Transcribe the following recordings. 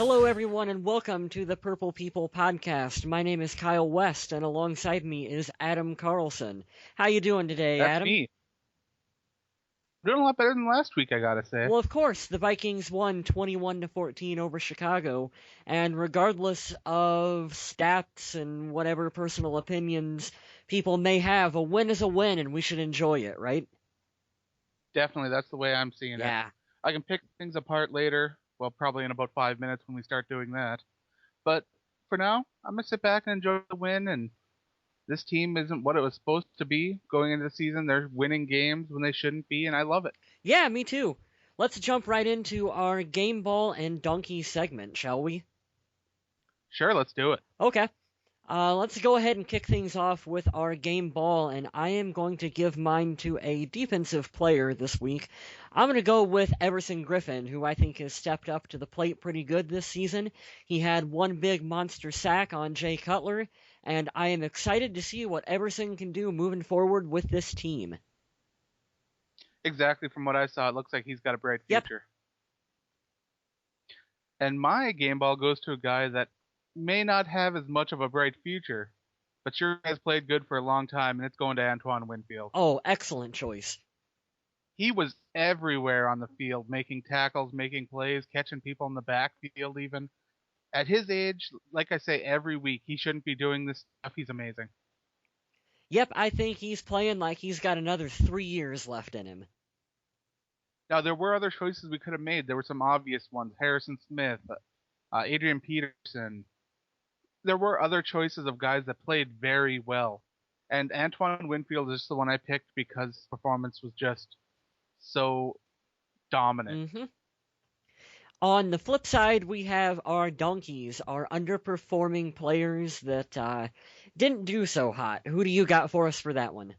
Hello, everyone, and welcome to the Purple People podcast. My name is Kyle West, and alongside me is Adam Carlson. How you doing today, That's Adam? me. Doing a lot better than last week, I gotta say. Well, of course, the Vikings won 21-14 over Chicago, and regardless of stats and whatever personal opinions people may have, a win is a win, and we should enjoy it, right? Definitely, that's the way I'm seeing it. Yeah. I can pick things apart later. Well, probably in about 5 minutes when we start doing that. But for now, I'm gonna sit back and enjoy the win. And this team isn't what it was supposed to be going into the season. They're winning games when they shouldn't be, and I love it. Yeah, me too. Let's jump right into our game ball and donkey segment, shall we? Sure, let's do it. Okay. Let's go ahead and kick things off with our game ball, and I am going to give mine to a defensive player this week. I'm going to go with Everson Griffin, who I think has stepped up to the plate pretty good this season. He had one big monster sack on Jay Cutler, and I am excited to see what Everson can do moving forward with this team. Exactly from what I saw, it looks like he's got a bright Yep. future. And my game ball goes to a guy that may not have as much of a bright future, but sure has played good for a long time, and it's going to Antoine Winfield. Oh, excellent choice. He was everywhere on the field, making tackles, making plays, catching people in the backfield even. At his age, like I say every week, he shouldn't be doing this stuff. He's amazing. Yep, I think he's playing like he's got another 3 years left in him. Now, there were other choices we could have made. There were some obvious ones. Harrison Smith, Adrian Peterson. There were other choices of guys that played very well. And Antoine Winfield is the one I picked because his performance was just so dominant. Mm-hmm. On the flip side, we have our donkeys, our underperforming players that didn't do so hot. Who do you got for us for that one?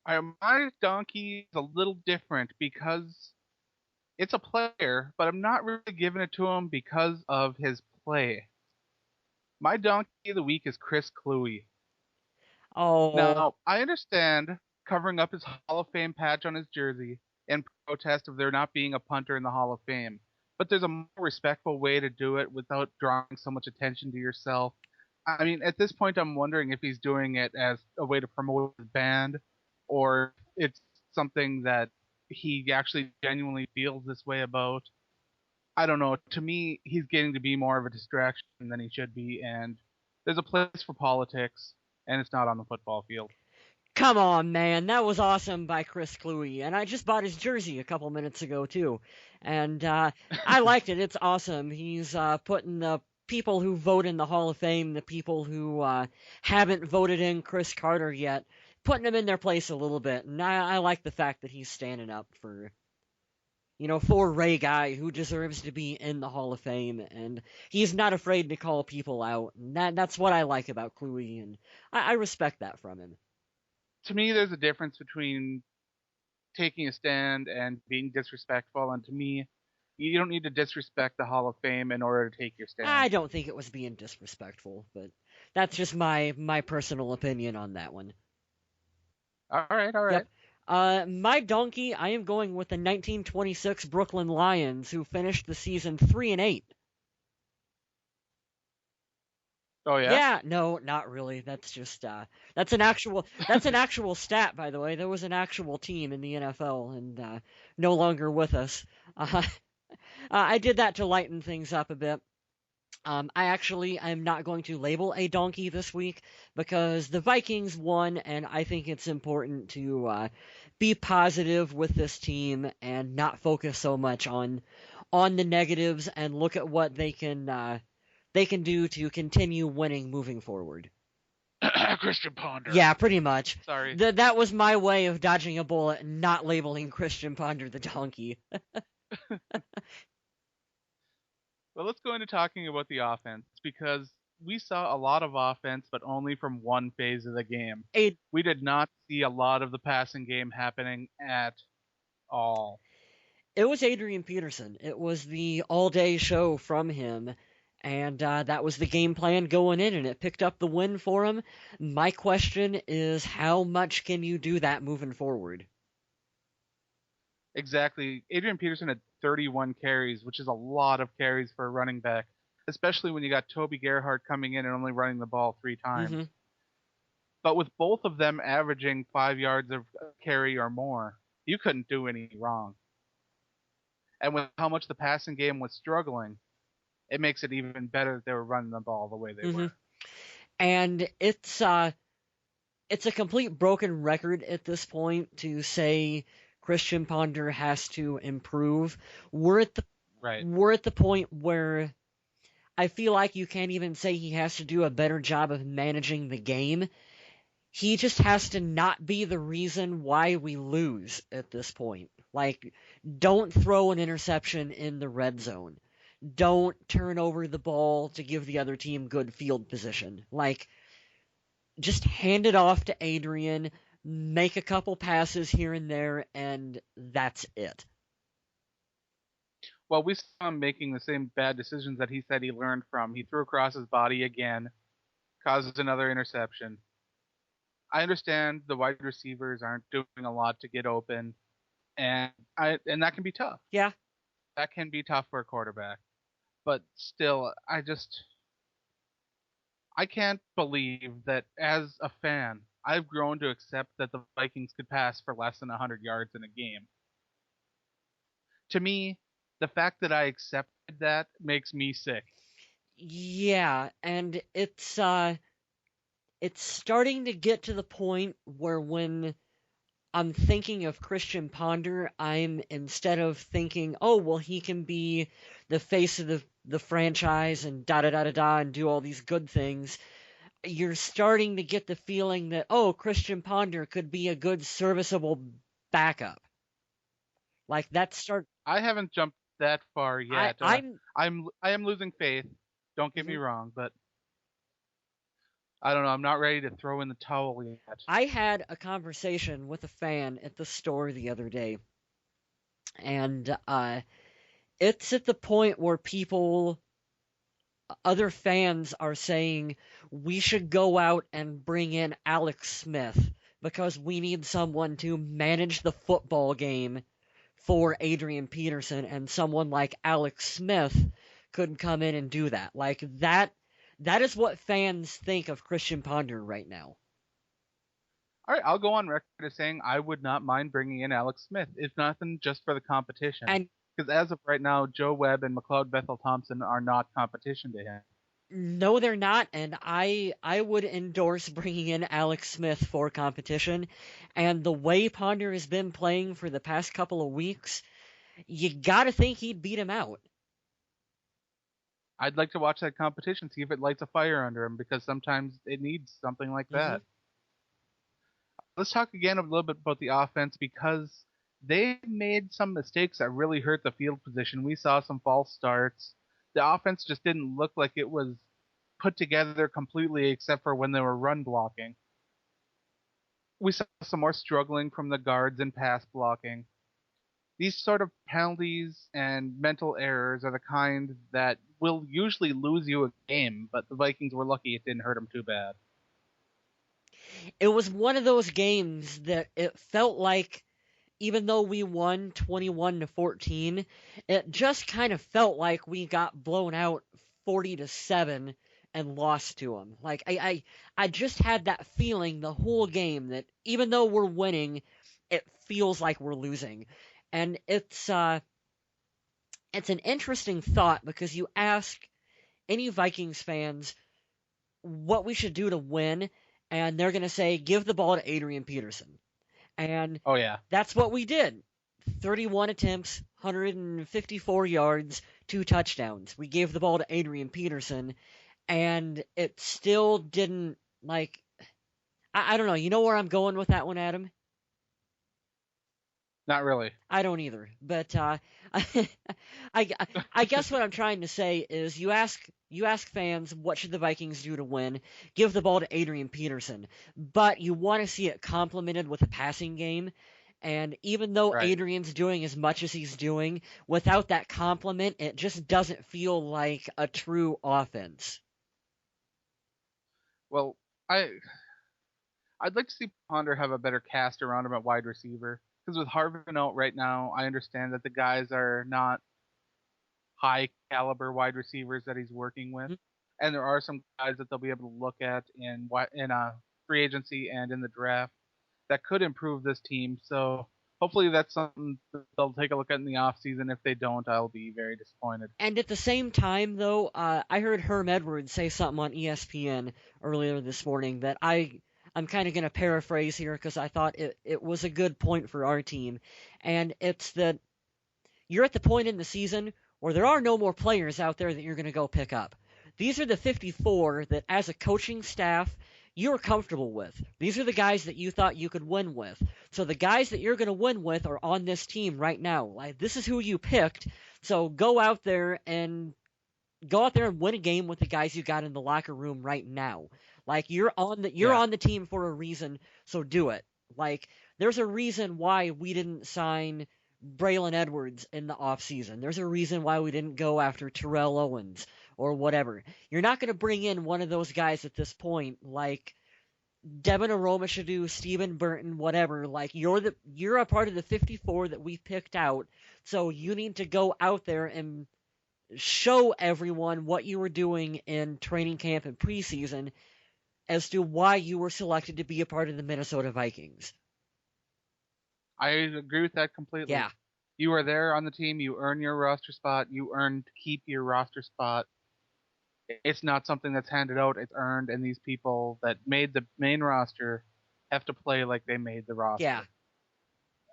My donkey is a little different because it's a player, but I'm not really giving it to him because of his play. My donkey of the week is Chris Cluey. Oh, Now, I understand covering up his Hall of Fame patch on his jersey in protest of there not being a punter in the Hall of Fame, but there's a more respectful way to do it without drawing so much attention to yourself. I mean, at this point, I'm wondering if he's doing it as a way to promote his band, or it's something that he actually genuinely feels this way about. I don't know. To me, he's getting to be more of a distraction than he should be, and there's a place for politics, and it's not on the football field. come on, man. That was awesome by Chris Cluey. And I just bought his jersey a couple minutes ago, too. And I liked it. It's awesome. He's putting the people who vote in the Hall of Fame, the people who haven't voted in Chris Carter yet, putting them in their place a little bit. And I like the fact that he's standing up for, for Ray Guy, who deserves to be in the Hall of Fame. And he's not afraid to call people out. And that's what I like about Cluey. And I respect that from him. To me, there's a difference between taking a stand and being disrespectful, and to me, you don't need to disrespect the Hall of Fame in order to take your stand. I don't think it was being disrespectful, but that's just my personal opinion on that one. All right, all right. Yep. My donkey, I am going with the 1926 Brooklyn Lions, who finished the season 3-8. Oh yeah. Yeah, no, not really. That's just that's an actual stat, by the way. There was an actual team in the NFL and no longer with us. I did that to lighten things up a bit. I'm not going to label a donkey this week because the Vikings won, and I think it's important to be positive with this team and not focus so much on the negatives and look at what they can do to continue winning moving forward. Christian Ponder. Yeah, pretty much. Sorry. That was my way of dodging a bullet and not labeling Christian Ponder the donkey. Well, let's go into talking about the offense because we saw a lot of offense, but only from one phase of the game. A We did not see a lot of the passing game happening at all. It was Adrian Peterson. It was the all-day show from him, and that was the game plan going in, and it picked up the win for him. My question is, how much can you do that moving forward? Exactly. Adrian Peterson had 31 carries, which is a lot of carries for a running back, especially when you got Toby Gerhart coming in and only running the ball 3 times. Mm-hmm. But with both of them averaging 5 yards of carry or more, you couldn't do any wrong. And with how much the passing game was struggling, it makes it even better that they were running the ball the way they Mm-hmm. were. And it's a complete broken record at this point to say Christian Ponder has to improve. We're at the Right. we're at the point where I feel like you can't even say he has to do a better job of managing the game. He just has to not be the reason why we lose at this point. Like, don't throw an interception in the red zone. Don't turn over the ball to give the other team good field position. Like, just hand it off to Adrian, make a couple passes here and there, and that's it. Well, we saw him making the same bad decisions that he said he learned from. He threw across his body again, causes another interception. I understand the wide receivers aren't doing a lot to get open, and that can be tough. Yeah. That can be tough for a quarterback. But still, I can't believe that as a fan, I've grown to accept that the Vikings could pass for less than 100 yards in a game. To me, the fact that I accepted that makes me sick. Yeah, and it's starting to get to the point where when I'm thinking of Christian Ponder, I'm instead of thinking, oh well, he can be the face of the franchise and da da da da da and do all these good things. You're starting to get the feeling that oh, Christian Ponder could be a good serviceable backup. Like that start. I haven't jumped that far I yet. I'm I am losing faith. Don't get me mhm. wrong, but I don't know. I'm not ready to throw in the towel yet. I had a conversation with a fan at the store the other day, and it's at the point where other fans are saying we should go out and bring in Alex Smith because we need someone to manage the football game for Adrian Peterson, and someone like Alex Smith could come in and do that. Like that is what fans think of Christian Ponder right now. All right, I'll go on record as saying I would not mind bringing in Alex Smith, if nothing, just for the competition. And Because as of right now, Joe Webb and McLeod Bethel Thompson are not competition to him. no, they're not, and I would endorse bringing in Alex Smith for competition. And the way Ponder has been playing for the past couple of weeks, you gotta think he'd beat him out. I'd like to watch that competition, see if it lights a fire under him, because sometimes it needs something like Hmm. that. Let's talk again a little bit about the offense because they made some mistakes that really hurt the field position. We saw some false starts. The offense just didn't look like it was put together completely, except for when they were run blocking. We saw some more struggling from the guards in pass blocking. These sort of penalties and mental errors are the kind that will usually lose you a game, but the Vikings were lucky it didn't hurt them too bad. It was one of those games that it felt like even though we won 21-14, it just kind of felt like we got blown out 40-7 and lost to them. Like I just had that feeling the whole game that even though we're winning, it feels like we're losing. And it's an interesting thought because you ask any Vikings fans what we should do to win, and they're going to say give the ball to Adrian Peterson. And Oh yeah. that's what we did. 31 attempts, 154 yards, 2 touchdowns. We gave the ball to Adrian Peterson, and it still didn't, like, I don't know. You know where I'm going with that one, Adam? Not really. I don't either. But I, I guess what I'm trying to say is you ask fans what should the Vikings do to win, give the ball to Adrian Peterson, but you want to see it complemented with a passing game. And even though Right. Adrian's doing as much as he's doing, without that complement, it just doesn't feel like a true offense. Well, I'd like to see Ponder have a better cast around him at wide receiver. Because with Harvin out right now, I understand that the guys are not high caliber wide receivers that he's working with, Mhm. and there are some guys that they'll be able to look at in a free agency and in the draft that could improve this team. So hopefully that's something that they'll take a look at in the off season. If they don't, I'll be very disappointed. And at the same time, though, I heard Herm Edwards say something on ESPN earlier this morning that I'm kind of going to paraphrase here because I thought it was a good point for our team. And it's that you're at the point in the season where there are no more players out there that you're going to go pick up. These are the 54 that, as a coaching staff, you're comfortable with. These are the guys that you thought you could win with. So the guys that you're going to win with are on this team right now. Like, this is who you picked. So go out there and win a game with the guys you got in the locker room right now. Like, you're Yeah, on the team for a reason, so do it. Like, there's a reason why we didn't sign Braylon Edwards in the offseason. There's a reason why we didn't go after Terrell Owens or whatever. You're not going to bring in one of those guys at this point, like Devin Aromashadu, Stephen Burton, whatever. Like, you're a part of the 54 that we picked out, so you need to go out there and show everyone what you were doing in training camp and preseason as to why you were selected to be a part of the Minnesota Vikings. I agree with that completely. Yeah, You are there on the team. You earn your roster spot. You earn to keep your roster spot. It's not something that's handed out. It's earned, and these people that made the main roster have to play like they made the yeah. roster.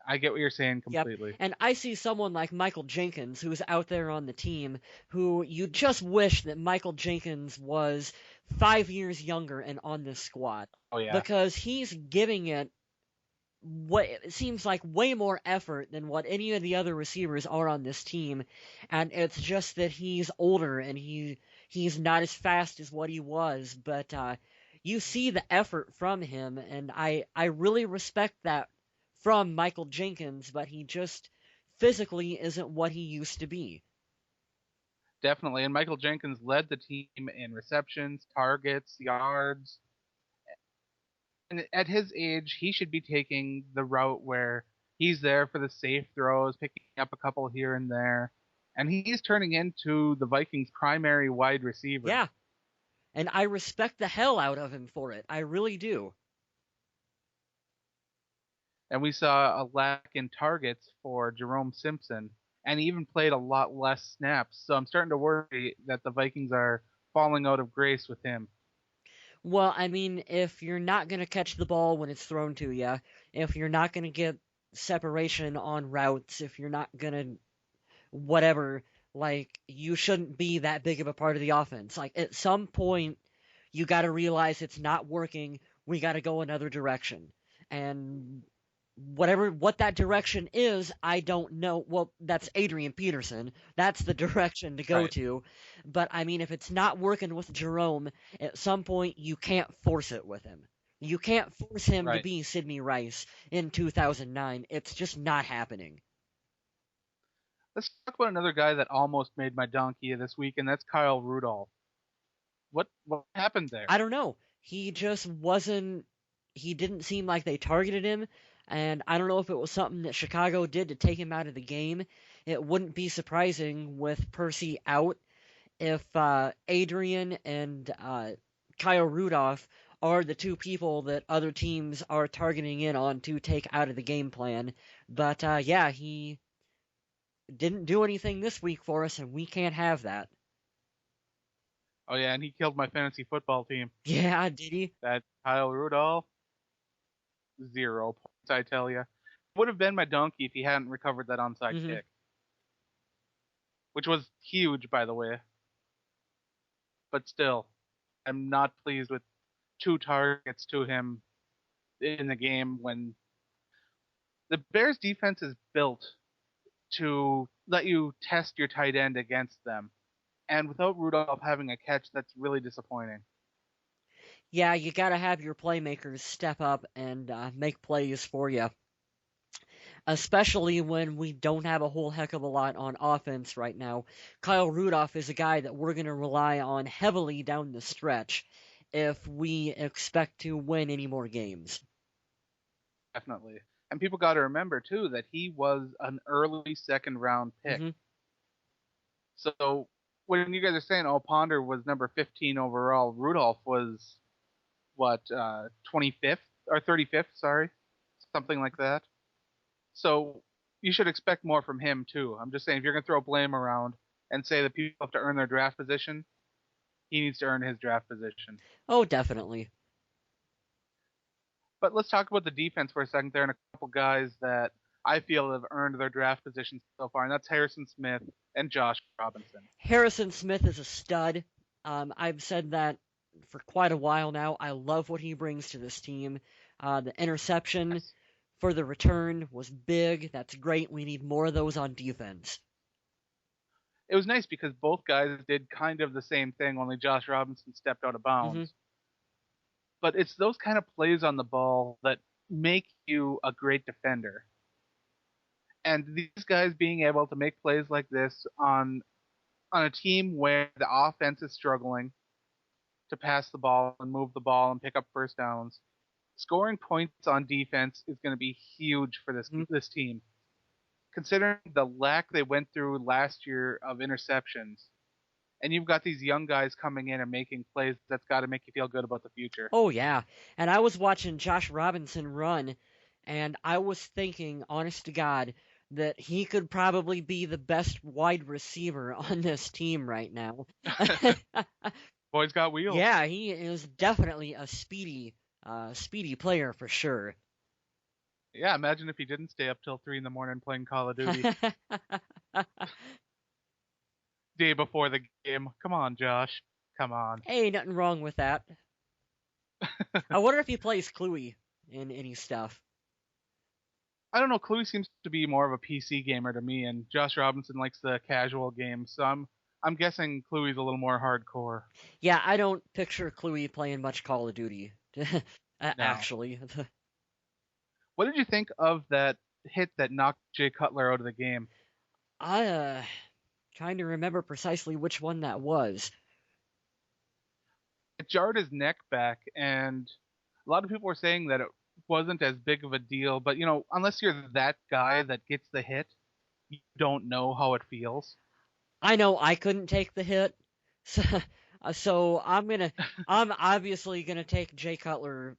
I get what you're saying Yep. completely. And I see someone like Michael Jenkins who's out there on the team who you just wish that Michael Jenkins was 5 years younger and on this squad Oh yeah, because he's giving it what it seems like way more effort than what any of the other receivers are on this team, and it's just that he's older and he's not as fast as what he was, but you see the effort from him, and I really respect that from Michael Jenkins, but he just physically isn't what he used to be. definitely. And Michael Jenkins led the team in receptions, targets, yards. And at his age, he should be taking the route where he's there for the safe throws, picking up a couple here and there. And he's turning into the Vikings' primary wide receiver. Yeah, and I respect the hell out of him for it. I really do. And we saw a lack in targets for Jerome Simpson, and he even played a lot less snaps. So I'm starting to worry that the Vikings are falling out of grace with him. Well, I mean, if you're not going to catch the ball when it's thrown to you, if you're not going to get separation on routes, if you're not going to whatever, like, you shouldn't be that big of a part of the offense. Like, at some point, you got to realize it's not working. We got to go another direction. And what that direction is, I don't know. Well, that's Adrian Peterson. That's the direction to go Right. to. But I mean, if it's not working with Jerome, at some point you can't force it with him. You can't force him to Right. be Sidney Rice in 2009. It's just not happening. Let's talk about another guy that almost made my donkey this week, and that's Kyle Rudolph. What happened there? I don't know. He just wasn't. He didn't seem like they targeted him, and I don't know if it was something that Chicago did to take him out of the game. It wouldn't be surprising with Percy out if Adrian and Kyle Rudolph are the two people that other teams are targeting in on to take out of the game plan. But yeah, he didn't do anything this week for us, and we can't have that. Oh yeah, and he killed my fantasy football team. Yeah, did he? That Kyle Rudolph, 0 points, I tell you. Would have been my donkey if he hadn't recovered that onside Hmm. kick, which was huge, by the way. But still, I'm not pleased with 2 targets to him in the game when the Bears defense is built to let you test your tight end against them. And without Rudolph having a catch, that's really disappointing. Yeah, you got to have your playmakers step up and make plays for you, especially when we don't have a whole heck of a lot on offense right now. Kyle Rudolph is a guy that we're going to rely on heavily down the stretch if we expect to win any more games. Definitely. And people got to remember too that he was an early second round pick. Mm-hmm. So when you guys are saying, oh, Ponder was number 15 overall, Rudolph was what, 25th or 35th, sorry, something like that. So you should expect more from him too. I'm just saying, if you're going to throw blame around and say that people have to earn their draft position, he needs to earn his draft position. Oh, definitely. But let's talk about the defense for a second there, and a couple guys that I feel have earned their draft positions so far, and that's Harrison Smith and Josh Robinson. Harrison Smith is a stud. I've said that for quite a while now. I love what he brings to this team. The interception Yes. for the return was big. That's great. We need more of those on defense. It was nice because both guys did kind of the same thing, only Josh Robinson stepped out of Mm-hmm. bounds. But it's those kind of plays on the ball that make you a great defender. And these guys being able to make plays like this on a team where the offense is struggling to pass the ball and move the ball and pick up first downs, scoring points on defense is going to be huge for Mm-hmm. this team. Considering the lack they went through last year of interceptions, and you've got these young guys coming in and making plays, that's got to make you feel good about the future. Oh, yeah. And I was watching Josh Robinson run, and I was thinking, honest to God, that he could probably be the best wide receiver on this team right now. Boys got wheels. Yeah, he is definitely a speedy player for sure. Yeah, imagine if he didn't stay up till 3 in the morning playing Call of Duty day before the game. Come on, Josh. Come on. Hey, nothing wrong with that. I wonder if he plays Cluey in any stuff. I don't know. Cluey seems to be more of a PC gamer to me, and Josh Robinson likes the casual game. So I'm guessing Cluey's a little more hardcore. Yeah, I don't picture Cluey playing much Call of Duty. No. Actually. What did you think of that hit that knocked Jay Cutler out of the game? I trying to remember precisely which one that was. It jarred his neck back, and a lot of people were saying that it wasn't as big of a deal. But unless you're that guy that gets the hit, you don't know how it feels. I know I couldn't take the hit, so I'm obviously gonna take Jay Cutler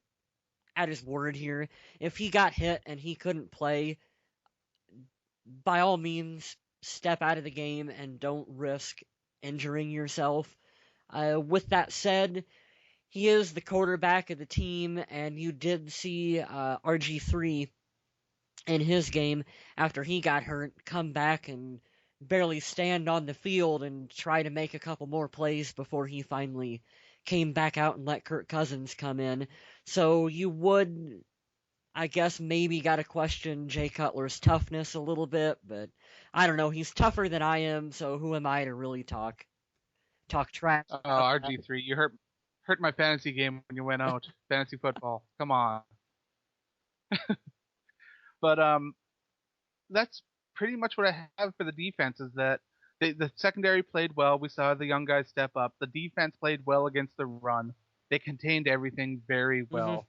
at his word here. If he got hit and he couldn't play, by all means, step out of the game and don't risk injuring yourself. With that said, he is the quarterback of the team, and you did see RG3 in his game after he got hurt come back and barely stand on the field and try to make a couple more plays before he finally came back out and let Kirk Cousins come in. So you would, I guess, maybe got to question Jay Cutler's toughness a little bit, but I don't know. He's tougher than I am, so who am I to really talk trash? Oh, RG3, you hurt my fantasy game when you went out. Fantasy football. Come on. But that's pretty much what I have for the defense. Is that the secondary played well. We saw the young guys step up. The defense played well against the run. They contained everything very well. Mm-hmm.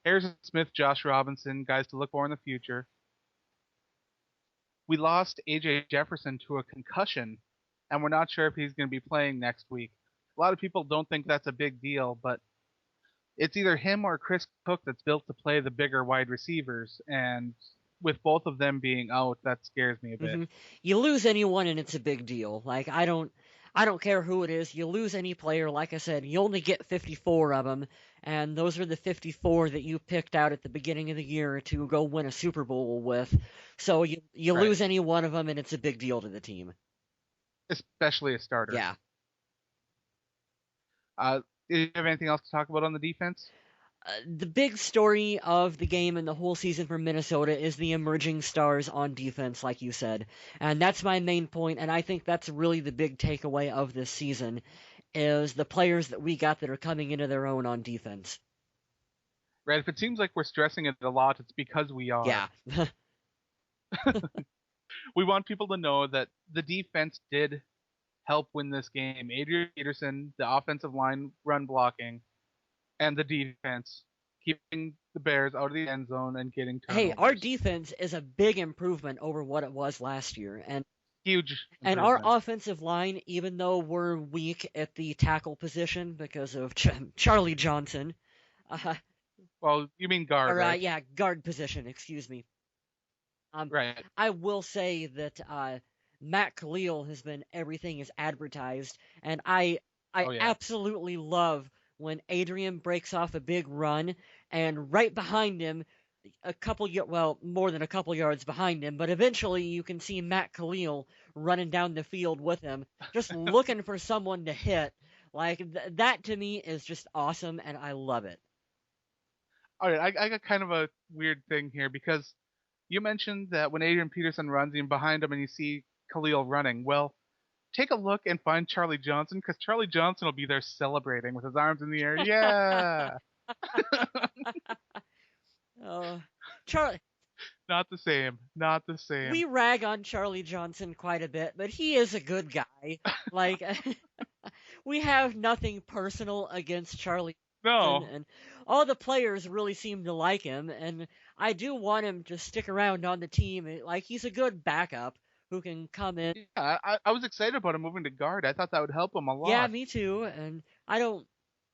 Harrison Smith, Josh Robinson, guys to look for in the future. We lost AJ Jefferson to a concussion, and we're not sure if he's going to be playing next week. A lot of people don't think that's a big deal, but it's either him or Chris Cook that's built to play the bigger wide receivers, and with both of them being out, that scares me a bit. Mm-hmm. You lose anyone and it's a big deal. Like I don't care who it is. You lose any player, like I said, you only get 54 of them, and those are the 54 that you picked out at the beginning of the year to go win a Super Bowl with. So you Right. lose any one of them and it's a big deal to the team. Especially a starter. Yeah. Do you have anything else to talk about on the defense? The big story of the game and the whole season for Minnesota is the emerging stars on defense, like you said. And that's my main point, and I think that's really the big takeaway of this season, is the players that we got that are coming into their own on defense. Right. If it seems like we're stressing it a lot, it's because we are. Yeah. We want people to know that the defense did help win this game. Adrian Peterson, the offensive line run blocking, and the defense keeping the Bears out of the end zone and getting Hey, our turnovers. defense is a big improvement over what it was last year, Huge and our improvement. offensive line, even though we're weak at the tackle position because of Charlie Johnson, uh, Well, you mean guard, or right? yeah, guard position, excuse me. Right. I will say that Matt Khalil has been everything is advertised, and I Oh yeah. absolutely love when Adrian breaks off a big run, and right behind him, well, more than a couple yards behind him, but eventually you can see Matt Khalil running down the field with him, just looking for someone to hit. Like that to me is just awesome, and I love it. All right, I got kind of a weird thing here because you mentioned that when Adrian Peterson runs, you're behind him and you see Khalil running. Well, take a look and find Charlie Johnson because Charlie Johnson will be there celebrating with his arms in the air. Yeah, Oh, Charlie, not the same. Not the same. we rag on Charlie Johnson quite a bit, but he is a good guy. Like, we have nothing personal against Charlie Johnson, No. and all the players really seem to like him, and I do want him to stick around on the team. Like, he's a good backup who can come in. Yeah, I was excited about him moving to guard. I thought that would help him a Yeah, lot. me too, and I don't.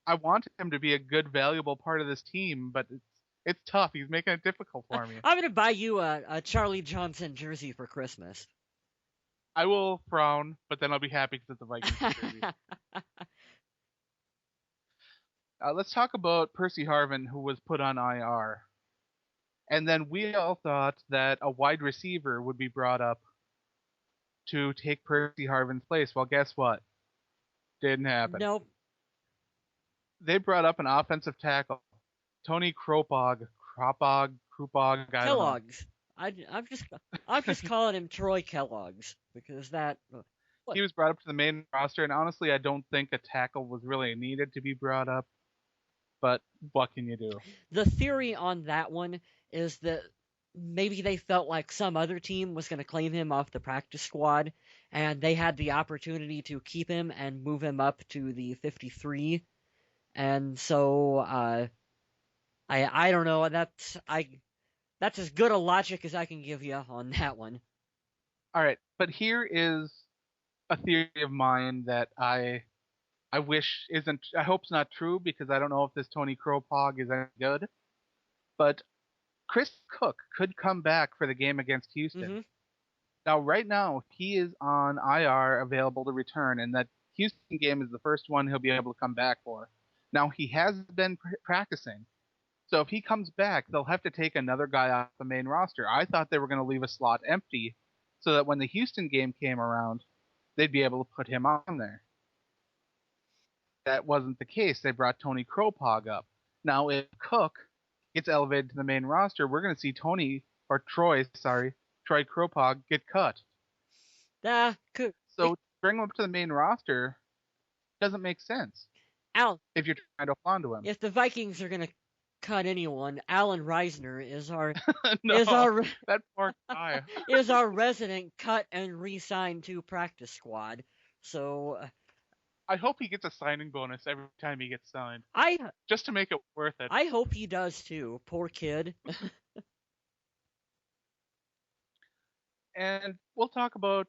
I want him to be a good, valuable part of this team, but it's tough. He's making it difficult for me. I'm gonna buy you a Charlie Johnson jersey for Christmas. I will frown, but then I'll be happy because it's a Vikings jersey. Let's talk about Percy Harvin, who was put on IR. And then we all thought that a wide receiver would be brought up to take Percy Harvin's place. Well, guess what? Didn't happen. Nope. They brought up an offensive tackle, Tony Krupog, I don't know. Kellogg's. I'm just calling him Troy Kellogg's because that. What He was brought up to the main roster, and honestly, I don't think a tackle was really needed to be brought up. But what can you do? the theory on that one is that maybe they felt like some other team was going to claim him off the practice squad, and they had the opportunity to keep him and move him up to the 53. And so I don't know. That's as good a logic as I can give you on that one. All right, but here is a theory of mine that I wish isn't. I hope it's not true because I don't know if this Tony Kropog is any good. But Chris Cook could come back for the game against Houston. Hmm. Now, right now, he is on IR, available to return, and that Houston game is the first one he'll be able to come back for. Now, he has been practicing, so if he comes back, they'll have to take another guy off the main roster. I thought they were going to leave a slot empty so that when the Houston game came around, they'd be able to put him on there. That wasn't the case. They brought Tony Kropog up. Now, if Cook gets elevated to the main roster, we're going to see Troy Kropog get cut. Could, So to bring him up to the main roster doesn't make sense Al, if you're trying to hold on to him. if the Vikings are going to cut anyone, Alan Reisner No, is our that poor guy. is our resident cut and re-signed to practice squad. So I hope he gets a signing bonus every time he gets signed, I just to make it worth it. I hope he does too. Poor kid. And we'll talk about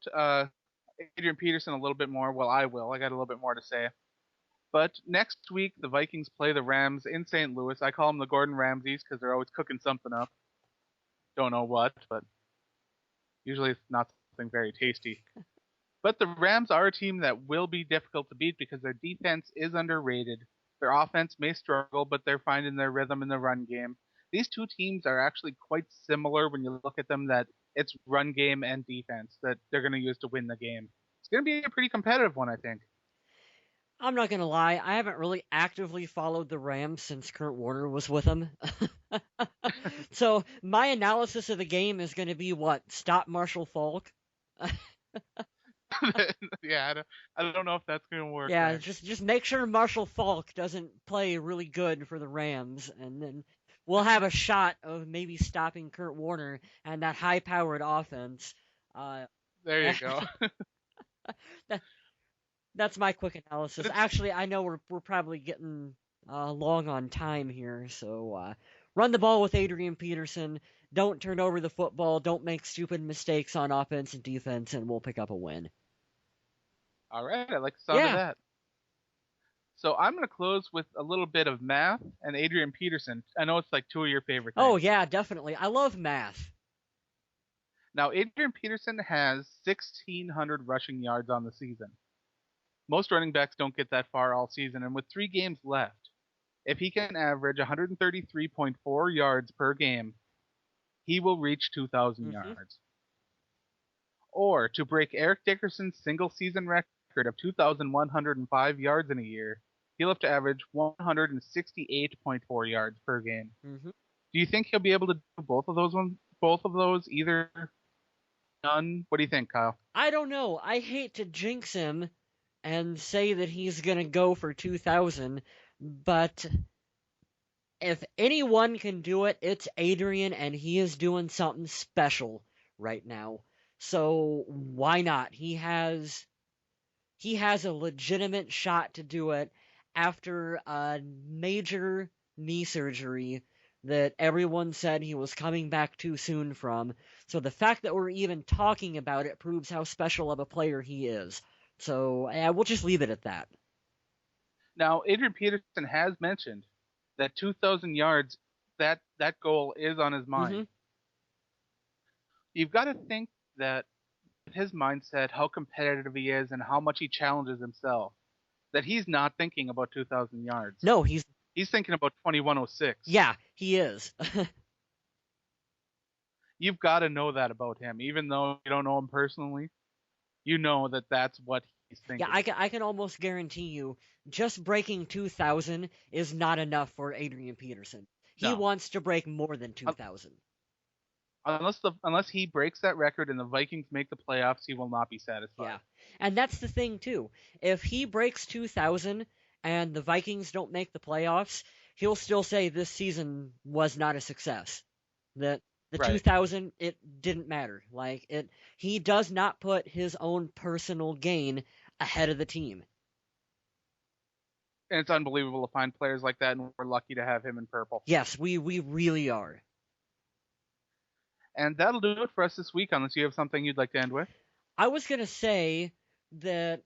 Adrian Peterson a little bit more. Well, I will. I got a little bit more to say. But next week, the Vikings play the Rams in St. Louis. I call them the Gordon Ramsays because they're always cooking something up. Don't know what, but usually it's not something very tasty. But the Rams are a team that will be difficult to beat because their defense is underrated. Their offense may struggle, but they're finding their rhythm in the run game. These two teams are actually quite similar when you look at them, that it's run game and defense that they're going to use to win the game. It's going to be a pretty competitive one, I think. I'm not gonna lie, I haven't really actively followed the Rams since Kurt Warner was with them. So my analysis of the game is gonna be what? Stop Marshall Falk? Yeah, I don't know if that's going to work Yeah, there. just make sure Marshall Falk doesn't play really good for the Rams, and then we'll have a shot of maybe stopping Kurt Warner and that high-powered offense. Uh, There you go. that, that's my quick analysis. But it's Actually, I know we're probably getting long on time here. So run the ball with Adrian Peterson. Don't turn over the football. Don't make stupid mistakes on offense and defense, and we'll pick up a win. All right, I like the sound of Yeah. that. So I'm going to close with a little bit of math and Adrian Peterson. I know it's like two of your favorite Oh, things. yeah, definitely. I love math. Now, Adrian Peterson has 1,600 rushing yards on the season. Most running backs don't get that far all season, and with 3 games left, if he can average 133.4 yards per game, he will reach 2,000 Hmm. yards. Or to break Eric Dickerson's single season record of 2,105 yards in a year, he'll have to average 168.4 yards per game. Hmm. Do you think he'll be able to do both of those ones? Both of those, either none? What do you think, Kyle? I don't know. I hate to jinx him and say that he's going to go for 2,000, but if anyone can do it, it's Adrian, and he is doing something special right now. So why not? He has a legitimate shot to do it after a major knee surgery that everyone said he was coming back too soon from. So the fact that we're even talking about it proves how special of a player he is. So we'll just leave it at that. Now, Adrian Peterson has mentioned that 2,000 yards, that goal is on his Hmm. mind. You've got to think that his mindset, how competitive he is, and how much he challenges himself, that he's not thinking about 2,000 yards. No, He's thinking about 2,106. yeah, he is. You've got to know that about him, even though you don't know him personally. You know that that's what he's Yeah, thinking. I can almost guarantee you, just breaking 2,000 is not enough for Adrian Peterson. He No, wants to break more than 2,000. unless he breaks that record and the Vikings make the playoffs, he will not be Yeah. satisfied. And that's the thing, too. If he breaks 2,000 and the Vikings don't make the playoffs, he'll still say this season was not a success. That the Right. 2,000, it didn't matter. He does not put his own personal gain ahead of the team. And it's unbelievable to find players like that, and we're lucky to have him in purple. Yes, we really are. And that'll do it for us this week, unless you have something you'd like to end with. I was going to say that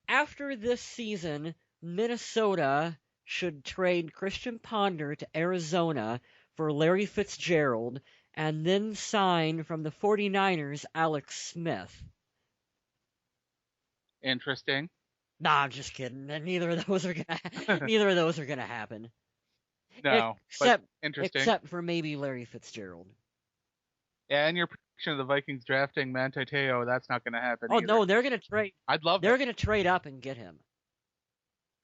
after this season, Minnesota should trade Christian Ponder to Arizona for Larry Fitzgerald and then sign from the 49ers Alex Smith. Interesting. Nah, I'm just kidding. Neither of those are neither of those are gonna happen. No, but Except interesting. except for maybe Larry Fitzgerald. Yeah, and your prediction of the Vikings drafting Manti Te'o, that's not going to happen Oh either. no, they're gonna trade. I'd love They're it. gonna trade up and get him.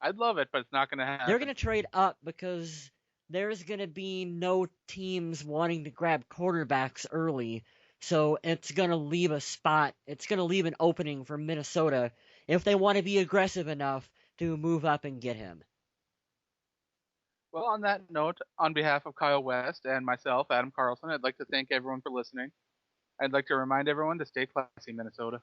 I'd love it, but it's not going to They're happen. gonna trade up because there's gonna be no teams wanting to grab quarterbacks early. So it's gonna leave a spot. It's gonna leave an opening for Minnesota if they want to be aggressive enough to move up and get him. Well, on that note, on behalf of Kyle West and myself, Adam Carlson, I'd like to thank everyone for listening. I'd like to remind everyone to stay classy, Minnesota.